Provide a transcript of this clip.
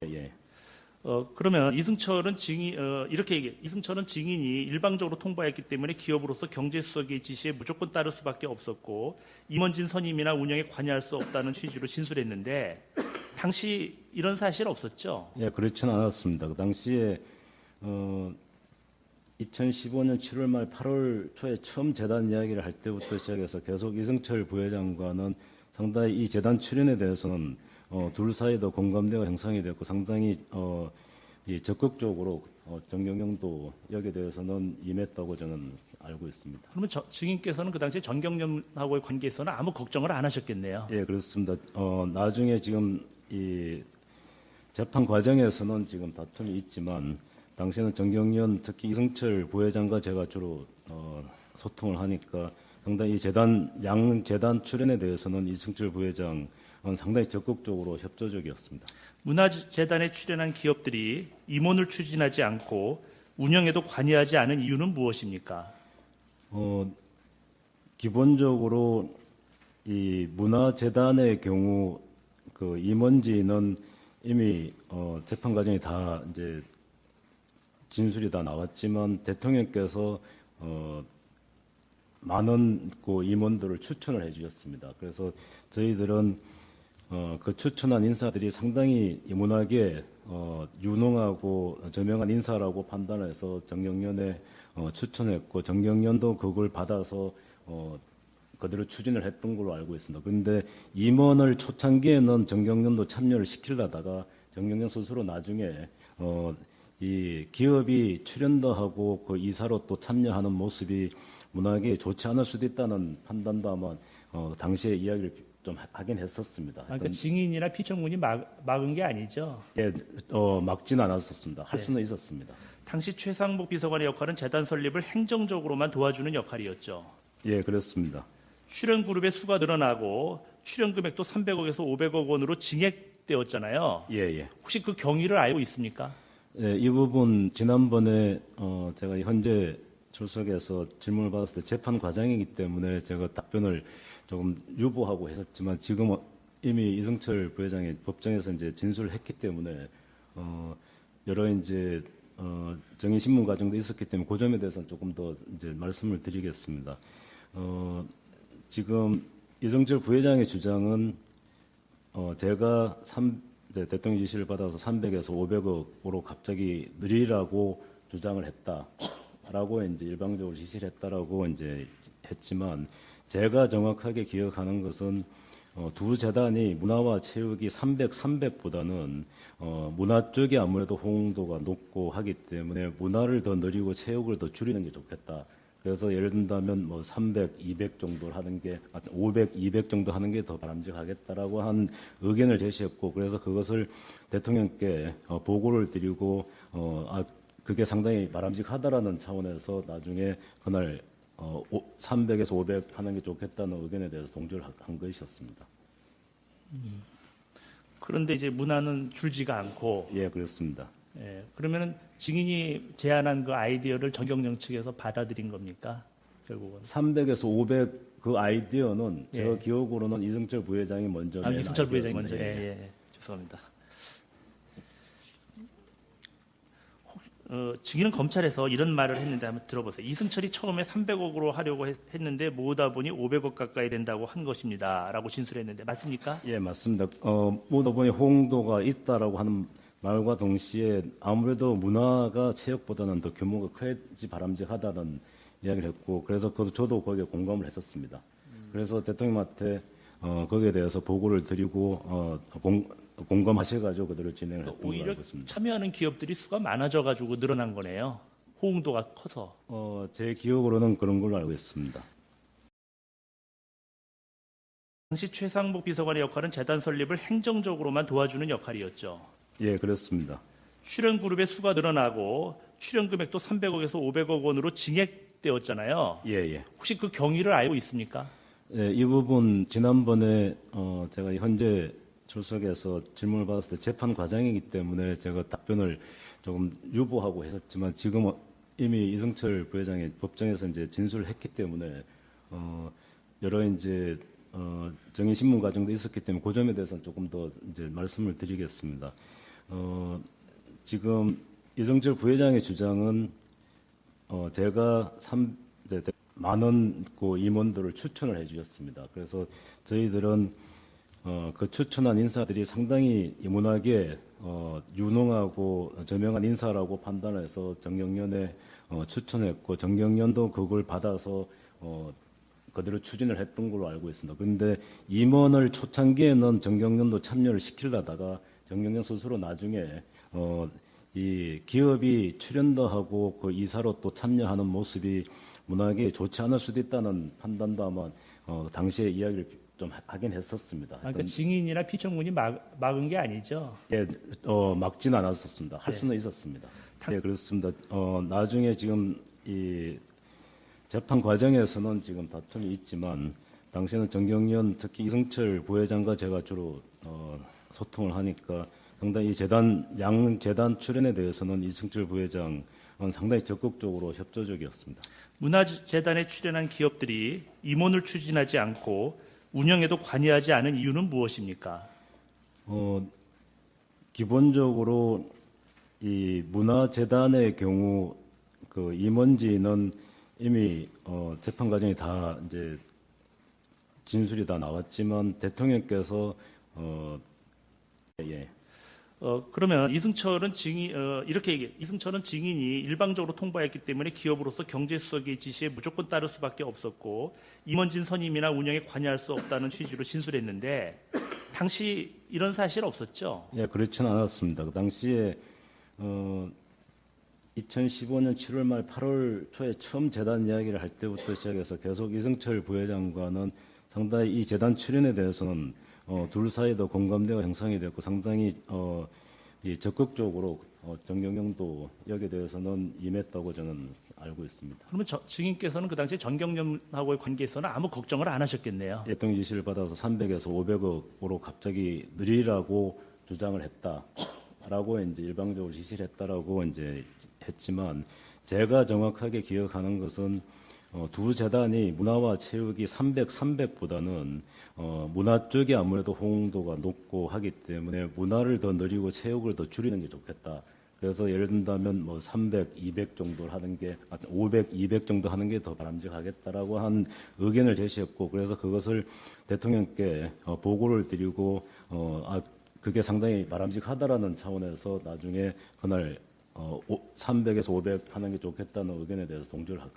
예. 그러면 이승철은 이승철은 증인이 일방적으로 통보했기 때문에 기업으로서 경제수석의 지시에 무조건 따를 수밖에 없었고 임원진 선임이나 운영에 관여할 수 없다는 취지로 진술했는데 당시 이런 사실 없었죠? 예, 그렇지는 않았습니다. 그 당시에 2015년 7월 말 8월 초에 처음 재단 이야기를 할 때부터 시작해서 계속 이승철 부회장과는 상당히 이 재단 출연에 대해서는 둘 사이도 공감대가 형성이 됐고 상당히 적극적으로 정경련도 여기에 대해서는 임했다고 저는 알고 있습니다. 그러면 증인께서는 그 당시에 정경련하고의 관계에서는 아무 걱정을 안 하셨겠네요. 예, 그렇습니다. 나중에 지금 이 재판 과정에서는 지금 다툼이 있지만 당시에는 정경련 특히 이승철 부회장과 제가 주로 소통을 하니까 상당히 양 재단 출연에 대해서는 이승철 부회장은 상당히 적극적으로 협조적이었습니다. 문화재단에 출연한 기업들이 임원을 추진하지 않고 운영에도 관여하지 않은 이유는 무엇입니까? 기본적으로 이 문화재단의 경우 그 임원진은 이미 재판 과정이 다 이제 진술이 다 나왔지만 대통령께서 많은 그 임원들을 추천을 해주셨습니다. 그래서 저희들은 그 추천한 인사들이 상당히 문학에 유능하고 저명한 인사라고 판단해서 정경련에 추천했고 정경련도 그걸 받아서 그대로 추진을 했던 걸로 알고 있습니다. 그런데 임원을 초창기에는 정경련도 참여를 시키려다가 정경련 스스로 나중에 이 기업이 출연도 하고 그 이사로 또 참여하는 모습이 문학에 좋지 않을 수도 있다는 판단도 아마 당시에 이야기를 좀 하긴 했었습니다. 그러니까 증인이나 피청문이 막은 게 아니죠? 예, 막지는 않았었습니다. 할 수는 있었습니다. 당시 최상복 비서관의 역할은 재단 설립을 행정적으로만 도와주는 역할이었죠? 예, 그렇습니다. 출연 그룹의 수가 늘어나고 출연 금액도 300억에서 500억 원으로 증액되었잖아요. 예, 예. 혹시 그 경위를 알고 있습니까? 예, 이 부분 지난번에 제가 현재 출석해서 질문을 받았을 때 재판 과정이기 때문에 제가 답변을 조금 유보하고 했었지만 지금 이미 이승철 부회장이 법정에서 이제 진술을 했기 때문에 여러 이제 정의 신문 과정도 있었기 때문에 그 점에 대해서는 조금 더 이제 말씀을 드리겠습니다. 지금 이승철 부회장의 주장은 제가 대통령 지시를 받아서 300에서 500억으로 갑자기 늘리라고 주장을 했다라고 이제 일방적으로 지시를 했다라고 이제 했지만 제가 정확하게 기억하는 것은 두 재단이 문화와 체육이 300보다는 문화 쪽이 아무래도 호응도가 높고 하기 때문에 문화를 더 늘리고 체육을 더 줄이는 게 좋겠다. 그래서 예를 든다면 뭐 300, 200 정도를 하는 게 500, 200 정도 하는 게 더 바람직하겠다라고 한 의견을 제시했고 그래서 그것을 대통령께 보고를 드리고 그게 상당히 바람직하다라는 차원에서 나중에 그날 300에서 500 하는 게 좋겠다는 의견에 대해서 동조를 한 것이었습니다. 그런데 이제 문화는 줄지가 않고. 예, 그렇습니다. 예, 그러면은 증인이 제안한 그 아이디어를 정경련 측에서 받아들인 겁니까? 결국은. 300에서 500 그 아이디어는 예. 제가 기억으로는 이승철 부회장이 먼저 낸 이승철 부회장이 먼저. 아이디어였습니다. 예. 죄송합니다. 증인은 검찰에서 이런 말을 했는데 한번 들어보세요. 이승철이 처음에 300억으로 하려고 했는데 모으다 보니 500억 가까이 된다고 한 것입니다. 라고 진술했는데 맞습니까? 예, 맞습니다. 모으다 보니 호응도가 있다라고 하는 말과 동시에 아무래도 문화가 체육보다는 더 규모가 커야지 바람직하다는 이야기를 했고 그래서 저도 거기에 공감을 했었습니다. 그래서 대통령한테 거기에 대해서 보고를 드리고 공감하셔가지고 그대로 진행을 했던 걸로 오히려 알고 있습니다. 참여하는 기업들이 수가 많아져가지고 늘어난 거네요. 호응도가 커서. 제 기억으로는 그런 걸로 알고 있습니다. 당시 최상복 비서관의 역할은 재단 설립을 행정적으로만 도와주는 역할이었죠. 예, 그렇습니다. 출연 그룹의 수가 늘어나고 출연 금액도 300억에서 500억 원으로 증액되었잖아요. 예, 예. 혹시 그 경위를 알고 있습니까? 예, 이 부분 지난번에 제가 현재 출석해서 질문을 받았을 때 재판 과정이기 때문에 제가 답변을 조금 유보하고 했었지만 지금 이미 이승철 부회장이 법정에서 이제 진술을 했기 때문에 여러 이제 정의 신문 과정도 있었기 때문에 그 점에 대해서는 조금 더 이제 말씀을 드리겠습니다. 지금 이승철 부회장의 주장은 제가 많은 그 임원들을 추천을 해주셨습니다. 그래서 저희들은 그 추천한 인사들이 상당히 문학에 유능하고 저명한 인사라고 판단해서 정경련에 추천했고 정경련도 그걸 받아서 그대로 추진을 했던 걸로 알고 있습니다. 그런데 임원을 초창기에는 정경련도 참여를 시키려다가 정경련 스스로 나중에 이 기업이 출연도 하고 그 이사로 또 참여하는 모습이 문학에 좋지 않을 수도 있다는 판단도 아마 당시에 이야기를 좀 하긴 했었습니다. 그러니까 증인이나 피청문이 막은 게 아니죠. 예, 막지는 않았었습니다. 할 수는 있었습니다. 예, 그렇습니다. 나중에 지금 이 재판 과정에서는 지금 다툼이 있지만 당시에는 정경련 특히 이승철 부회장과 제가 주로 소통을 하니까 상당히 이 양 재단 출연에 대해서는 이승철 부회장은 상당히 적극적으로 협조적이었습니다. 문화재단에 출연한 기업들이 임원을 추진하지 않고 운영에도 관여하지 않은 이유는 무엇입니까? 기본적으로 이 문화재단의 경우 그 임원진은 이미 재판 과정이 다 이제 진술이 다 나왔지만 대통령께서 그러면 이승철은 이승철은 증인이 일방적으로 통보했기 때문에 기업으로서 경제수석의 지시에 무조건 따를 수밖에 없었고 임원진 선임이나 운영에 관여할 수 없다는 취지로 진술했는데 당시 이런 사실 없었죠? 예, 그렇지는 않았습니다. 그 당시에 2015년 7월 말 8월 초에 처음 재단 이야기를 할 때부터 시작해서 계속 이승철 부회장과는 상당히 이 재단 출연에 대해서는 둘 사이도 공감대가 형성이 됐고 상당히 적극적으로 정경련도 여기에 대해서는 임했다고 저는 알고 있습니다. 그러면 증인께서는 그 당시에 정경련하고의 관계에서는 아무 걱정을 안 하셨겠네요. 대통령 지시를 받아서 300에서 500억으로 갑자기 늘리라고 주장을 했다라고 이제 일방적으로 지시를 했다라고 이제 했지만 제가 정확하게 기억하는 것은 두 재단이 문화와 체육이 300보다는 문화 쪽이 아무래도 호응도가 높고 하기 때문에 문화를 더 늘리고 체육을 더 줄이는 게 좋겠다. 그래서 예를 든다면 뭐 300, 200 정도를 하는 게 500, 200 정도 하는 게 더 바람직하겠다라고 한 의견을 제시했고 그래서 그것을 대통령께 보고를 드리고 그게 상당히 바람직하다라는 차원에서 나중에 그날 300에서 500 하는 게 좋겠다는 의견에 대해서 동조를 한